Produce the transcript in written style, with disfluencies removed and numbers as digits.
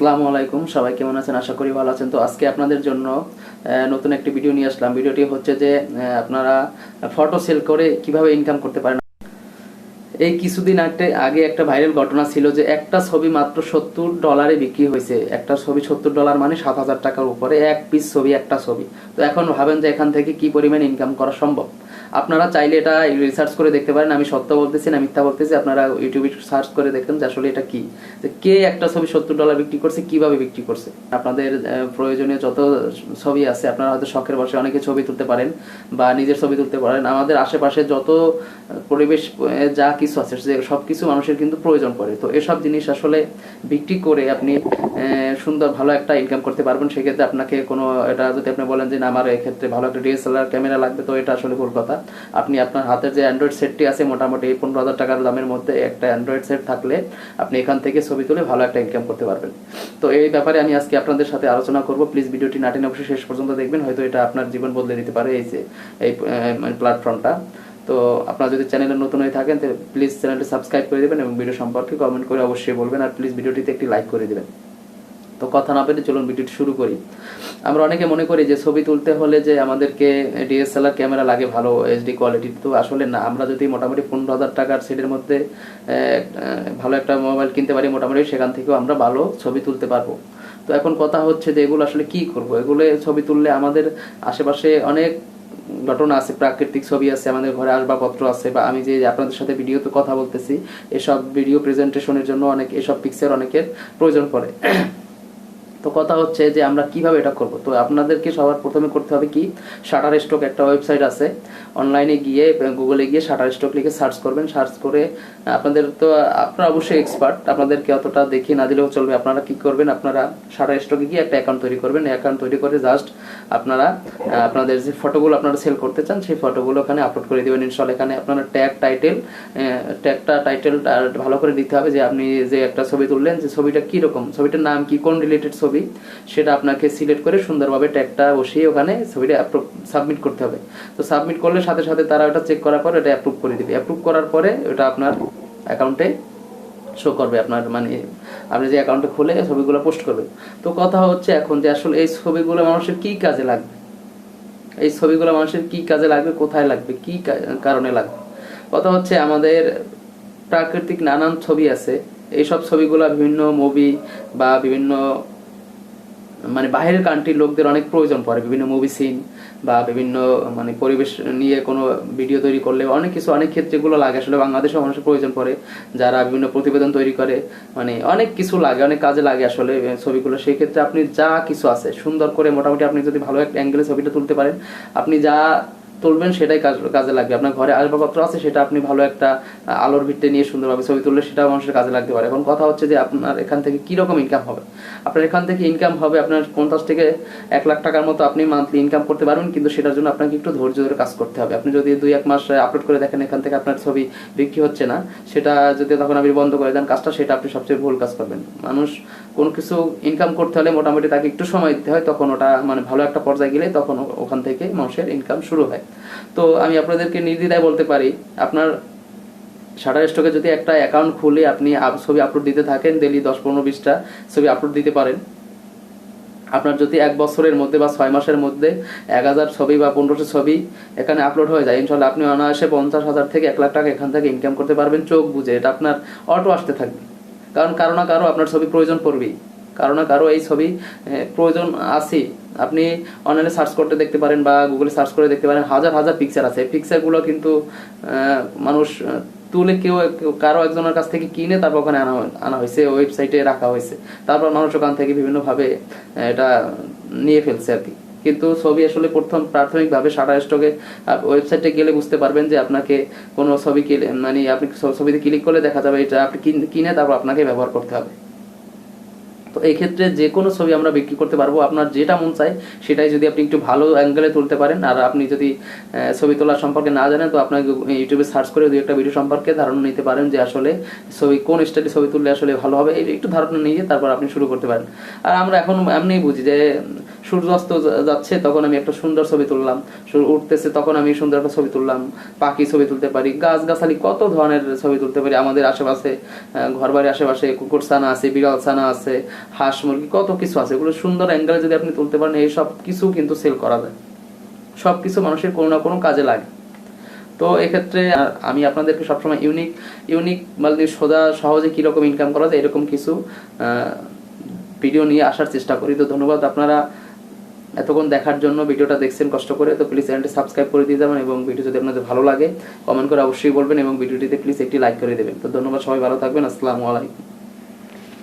আসসালামু আলাইকুম, সবাই কেমন আছেন? আশা করি ভালো আছেন। তো আজকে আপনাদের জন্য নতুন একটি ভিডিও নিয়ে আসলাম। ভিডিওটি হচ্ছে যে আপনারা ফটো সেল করে কিভাবে ইনকাম করতে পারেন। এই কিছুদিন আগে একটা ভাইরাল ঘটনা ছিল যে একটা ছবি মাত্র $70 বিক্রি হয়েছে। একটা ছবি $70 মানে 7,000 টাকার উপরে এক পিস ছবি, একটা ছবি। তো এখন ভাবেন যে এখান থেকে কি পরিমাণ ইনকাম করা সম্ভব। আপনারা চাইলে এটা রিসার্চ করে দেখতে পারেন। আমি সত্য বলতেছি না মিথ্যা বলতেছি, আপনারা ইউটিউবে সার্চ করে দেখেন যে আসলে এটা কি, যে কে একটা ছবি $70 বিক্রি করছে, কিভাবে বিক্রি করছে। আপনাদের প্রয়োজনীয় যত ছবি আছে, আপনারা হয়তো শখের বসে অনেকে ছবি তুলতে পারেন বা নিজের ছবি তুলতে পারেন। আমাদের আশেপাশে যত পরিবেশ যা কিছু আছে যে সবকিছু মানুষের কিন্তু প্রয়োজন পড়ে। তো এসব জিনিস আসলে বিক্রি করে আপনি সুন্দর ভালো একটা ইনকাম করতে পারবেন। সেক্ষেত্রে আপনাকে কোনো এটা যদি আপনি বলেন যে না আমার এক্ষেত্রে ভালো একটা ডিএসএলআর ক্যামেরা লাগবে, তো এটা আসলে ভুল কথা। আপনি আপনার হাতের যে অ্যান্ড্রয়েড সেটটি আছে মোটামুটি 15,000 টাকার দামের মধ্যে একটা অ্যান্ড্রয়েড সেট থাকলে আপনি এখান থেকে ছবি তুলে ভালো একটা ইনকাম করতে পারবেন। তো এই ব্যাপারে আমি আজকে আপনাদের সাথে আলোচনা করব। প্লিজ ভিডিওটি না টেনে অবশ্যই শেষ পর্যন্ত দেখবেন, হয়তো এটা আপনার জীবন বদলে দিতে পারে এই যে এই প্ল্যাটফর্মটা। তো আপনারা যদি চ্যানেলে নতুন হয়ে থাকেন তাহলে প্লিজ চ্যানেলটি সাবস্ক্রাইব করে দেবেন এবং ভিডিও সম্পর্কে কমেন্ট করে অবশ্যই বলবেন, আর প্লিজ ভিডিওটিতে একটি লাইক করে দেবেন। তো কথা না পেলে চলুন ভিডিওটি শুরু করি। আমরা অনেকে মনে করি যে ছবি তুলতে হলে যে আমাদেরকে ডিএসএলআর ক্যামেরা লাগে ভালো এইচডি কোয়ালিটির। তো আসলে না, আমরা যদি মোটামুটি 15,000 টাকার সেটের মধ্যে ভালো একটা মোবাইল কিনতে পারি মোটামুটি, সেখান থেকেও আমরা ভালো ছবি তুলতে পারবো। তো এখন কথা হচ্ছে যে এগুলো আসলে কি করব। এগুলো ছবি তুললে আমাদের আশেপাশে অনেক ঘটনা আছে, প্রাকৃতিক ছবি আছে, আমাদের ঘরে আসবাবপত্র আছে, বা আমি যে আপনাদের সাথে ভিডিওতে কথা বলতেছি, এসব ভিডিও প্রেজেন্টেশনের জন্য অনেক এসব পিকচার অনেকের প্রয়োজন পড়ে। তো কথা হচ্ছে যে আমরা কিভাবে এটা করব। তো আপনাদেরকে সবার প্রথমে করতে হবে কি, শাটারস্টক একটা ওয়েবসাইট আছে, অনলাইনে গিয়ে গুগলে গিয়ে শাটারস্টক লিখে সার্চ করবেন। সার্চ করে আপনাদের তো আপনারা অবশ্যই এক্সপার্ট, আপনাদেরকে অতটা দেখিয়ে না দিলেও চলবে। আপনারা কি করবেন, আপনারা শাটারস্টকে গিয়ে একটা অ্যাকাউন্ট তৈরি করবেন। অ্যাকাউন্ট তৈরি করে জাস্ট আপনারা আপনাদের যে ফটোগুলো আপনারা সেল করতে চান সেই ফটোগুলো ওখানে আপলোড করে দেবেন। ইনশাআল্লাহ এখানে আপনারা টাইটেলটা ভালো করে দিতে হবে, যে আপনি যে একটা ছবি তুললেন, যে ছবিটা কি রকম, ছবিটার নাম কি, কোন রিলেটেড ছবি, সেটা আপনাকে সিলেক্ট করে সুন্দরভাবে ট্যাগটা বসিয়ে ওখানে ছবিটা সাবমিট করতে হবে। তো সাবমিট করলে সাথে সাথে তারা ওটা চেক করার পর এটা অ্যাপ্রুভ করে দিবে। অ্যাপ্রুভ করার পরে ওটা আপনার অ্যাকাউন্টে শো করবে, আপনার মানে আপনি যে অ্যাকাউন্টে খুলে ছবিগুলো পোস্ট করবেন। তো কথা হচ্ছে এখন যে আসলে এই ছবিগুলো মানুষের কি কাজে লাগবে, এই ছবিগুলো মানুষের কি কাজে লাগবে, কোথায় লাগবে, কি কারণে লাগবে। কথা হচ্ছে আমাদের প্রাকৃতিক নানান ছবি আছে, এইসব ছবিগুলো বিভিন্ন মুভি বা বিভিন্ন মানে বাইরের কান্ট্রির লোকদের অনেক প্রয়োজন পড়ে। বিভিন্ন মুভি সিন বা বিভিন্ন মানে পরিবেশ নিয়ে কোনো ভিডিও তৈরি করলে অনেক কিছু, অনেক ক্ষেত্রে এগুলো লাগে। আসলে বাংলাদেশেও মানুষের প্রয়োজন পড়ে, যারা বিভিন্ন প্রতিবেদন তৈরি করে, মানে অনেক কিছু লাগে, অনেক কাজে লাগে আসলে ছবিগুলো। সেই ক্ষেত্রে আপনি যা কিছু আছে সুন্দর করে মোটামুটি আপনি যদি ভালো একটা অ্যাঙ্গেলে ছবিটা তুলতে পারেন, আপনি যা তুলবেন সেটাই কাজে লাগবে। আপনার ঘরে আসবাবপত্র আছে, সেটা আপনি ভালো একটা আলোর ভিত্তি নিয়ে সুন্দরভাবে ছবি তুললে সেটাও মানুষের কাজে লাগতে পারে। এখন কথা হচ্ছে যে আপনার এখান থেকে কিরকম ইনকাম হবে। আপনার এখান থেকে ইনকাম হবে আপনার 50 থেকে 1 লাখ টাকার মতো আপনি মান্থলি ইনকাম করতে পারবেন, কিন্তু সেটার জন্য আপনাকে একটু ধৈর্য ধরে কাজ করতে হবে। আপনি যদি 2-1 মাস আপলোড করে দেখেন এখান থেকে আপনার ছবি বিক্রি হচ্ছে না, সেটা যদি তখন আপনি বন্ধ করে দেন কাজটা, সেটা আপনি সবচেয়ে ভুল কাজ করবেন। মানুষ কোনো কিছু ইনকাম করতে হলে মোটামুটি তাকে একটু সময় দিতে হয়, তখন ওটা মানে ভালো একটা পর্যায়ে গেলে তখন ওখান থেকে মানুষের ইনকাম শুরু হয়। তো আমি আপনাদেরকে নির্দ্বিধায় বলতে পারি, আপনার শাটারস্টকে যদি একটা অ্যাকাউন্ট খুলে আপনি ছবি আপলোড দিতে থাকেন, ডেইলি 10-15-20টা ছবি আপলোড দিতে পারেন, আপনার যদি 1 বছরের মধ্যে বা 6 মাসের মধ্যে 1000 ছবি বা 1500 ছবি এখানে আপলোড হয়ে যায়, ইনশাআল্লাহ আপনি অনায়াসে 50,000 থেকে 1 লাখ টাকা এখান থেকে ইনকাম করতে পারবেন চোখ বুঝে। এটা আপনার অটো আসতে থাকবে, কারণ কারো না কারো আপনার ছবি প্রয়োজন পড়বেই, কারো না কারো এই ছবি প্রয়োজন আছে। আপনি অনলাইনে সার্চ করতে দেখতে পারেন বা গুগলে সার্চ করে দেখতে পারেন, হাজার হাজার পিকচার আছে। পিকচারগুলো কিন্তু মানুষ তুলে কেউ কারো একজনের কাছ থেকে কিনে তারপর ওখানে আনা হয়েছে, ওয়েবসাইটে রাখা হয়েছে, তারপর মানুষ ওখান থেকে বিভিন্নভাবে এটা নিয়ে ফেলছে আর কি। কিন্তু ছবি আসলে প্রাথমিকভাবে শাটারস্টকে ওয়েবসাইটে গেলে বুঝতে পারবেন যে আপনাকে কোনো ছবি মানে আপনি ছবিতে ক্লিক করলে দেখা যাবে এটা আপনি কিনে তারপর আপনাকে ব্যবহার করতে হবে। তো এই ক্ষেত্রে যে কোনো ছবি আমরা বিক্রি করতে পারবো, আপনার যেটা মন চায় সেটাই যদি আপনি একটু ভালো অ্যাঙ্গেলে তুলতে পারেন। আর আপনি যদি ছবি তোলার সম্পর্কে না জানেন, তো আপনাকে ইউটিউবে সার্চ করে 2-1টা ভিডিও সম্পর্কে ধারণা নিতে পারেন যে আসলে ছবি কোন স্টাইলে ছবি তুললে আসলে ভালো হবে, একটু ধারণা নিয়ে তারপর আপনি শুরু করতে পারেন। আর আমরা এখন এমনিই বুঝি যে সূর্যাস্ত যাচ্ছে তখন আমি একটা সুন্দর ছবি তুললাম, সূর্য উঠতেছে তখন আমি সুন্দর একটা ছবি তুললাম, পাখি ছবি তুলতে পারি, গাছগাছালি কত ধরনের ছবি তুলতে পারি। আমাদের আশেপাশে ঘরবাড়ির আশেপাশে কুকুর ছানা আছে, বিড়াল ছানা আছে, হাঁস মুরগি কত কিছু আছে, এগুলো সুন্দর অ্যাঙ্গেলে যদি আপনি তুলতে পারেন এই সব কিছু কিন্তু সেল করা যায়, সব কিছু মানুষের কোনো না কোনো কাজে লাগে। তো এক্ষেত্রে আমি আপনাদেরকে সবসময় ইউনিক মানে সোজা সহজে কীরকম ইনকাম করা যায় এরকম কিছু ভিডিও নিয়ে আসার চেষ্টা করি। তো ধন্যবাদ আপনারা এতক্ষণ দেখার জন্য, ভিডিওটা দেখছেন কষ্ট করে। তো প্লিজ চ্যানেলটি সাবস্ক্রাইব করে দিয়ে যাবেন এবং ভিডিও যদি আপনাদের ভালো লাগে কমেন্ট করে অবশ্যই বলবেন এবং ভিডিওটিতে প্লিজ একটি লাইক করে দেবেন। তো ধন্যবাদ, সবাই ভালো থাকবেন, আসসালামু আলাইকুম।